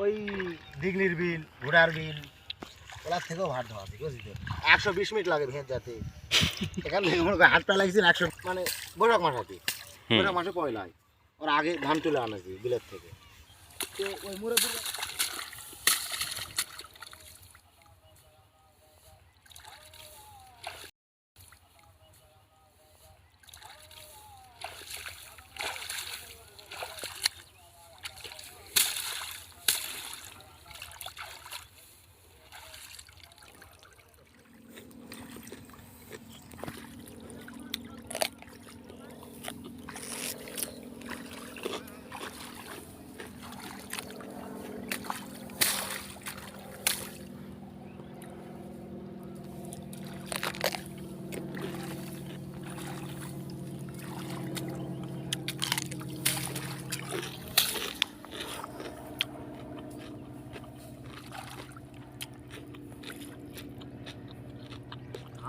ওই দিগলির বিল ঘোড়ার বিল ওলার থেকেও ভাত ধোয়া দিই বুঝলি তো 120 মিনিট লাগে ভেঁত যাতে এখান থেকে মনে করি হাতটা লাগছিল 100 মানে বৈশাখ মাস হাতে বৈশাখ মাসে পয়লায় ওর আগে ধান তুলে আনেছি বিলের থেকে তো ওই মুরব্বী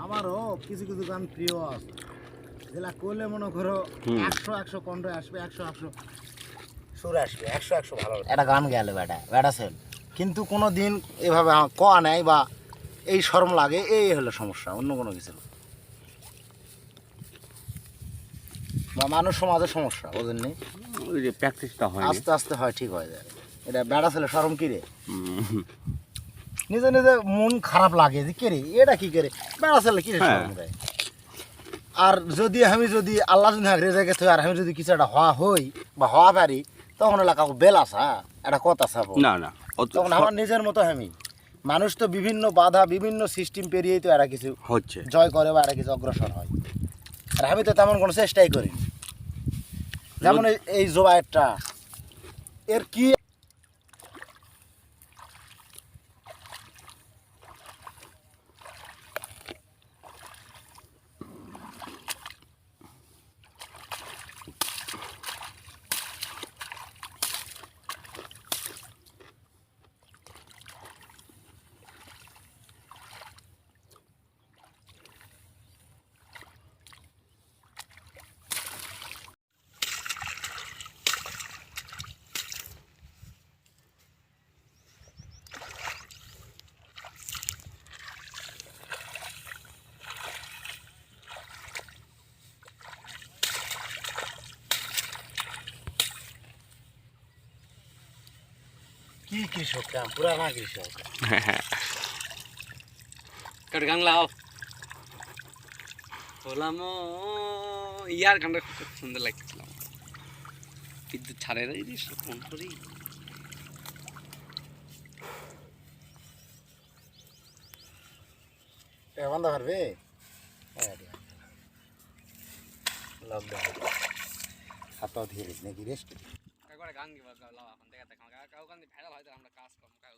আমারও কিছু কিছু গান প্রিয় আছে যেটা করলে মনে করো 100 কণ্ঠ আসবে 100 সুর আসবে 100 ভালো একটা গান গেলে বেটা সেল কিন্তু কোনো দিন এভাবে কয়া নেয় বা এই শরম লাগে এই হলো সমস্যা অন্য কোনো কিছু বা মানুষ সমাজের সমস্যা বুঝেননি ওই যে প্র্যাকটিসটা হয় আস্তে আস্তে হয় ঠিক হয়ে যায় এটা বেটা ছেলে শরম কি রে নিজে নিজে মন খারাপ লাগে যে কে রে এটা কি করে বেড়া ছেলে কি শরম দেয় আর যদি আল্লাহ যদি রেজে গেছে আর আমি যদি কিছু একটা হওয়া হই বা হওয়া পারি তখন হলো কাকু বেলাসা একটা কথা চাবো না না তখন আমার নিজের মতো আমি মানুষ তো বিভিন্ন বাধা বিভিন্ন সিস্টেম পেরিয়েই তো এরা কিছু হচ্ছে জয় করে বা এরা কিছু অগ্রসর হয় আর আমি তো তেমন কোনো চেষ্টাই করিনি যেমন এই জোবায়েরটা এর কি কি কৃষক পুরানা কৃষক কাট গান লাও হলাম ইয়ার গানটা খুব সুন্দর লাগছিল কিন্তু ছাড়ে রে ফোন করি বন্ধ পারবে লকডাউন হাতটাও ধীরে নাকি রেস্ট একবার গান গিয়ে লাও এখন দেখা কাউ গান ভাইরাল হয় আমরা কাজ কম কাউ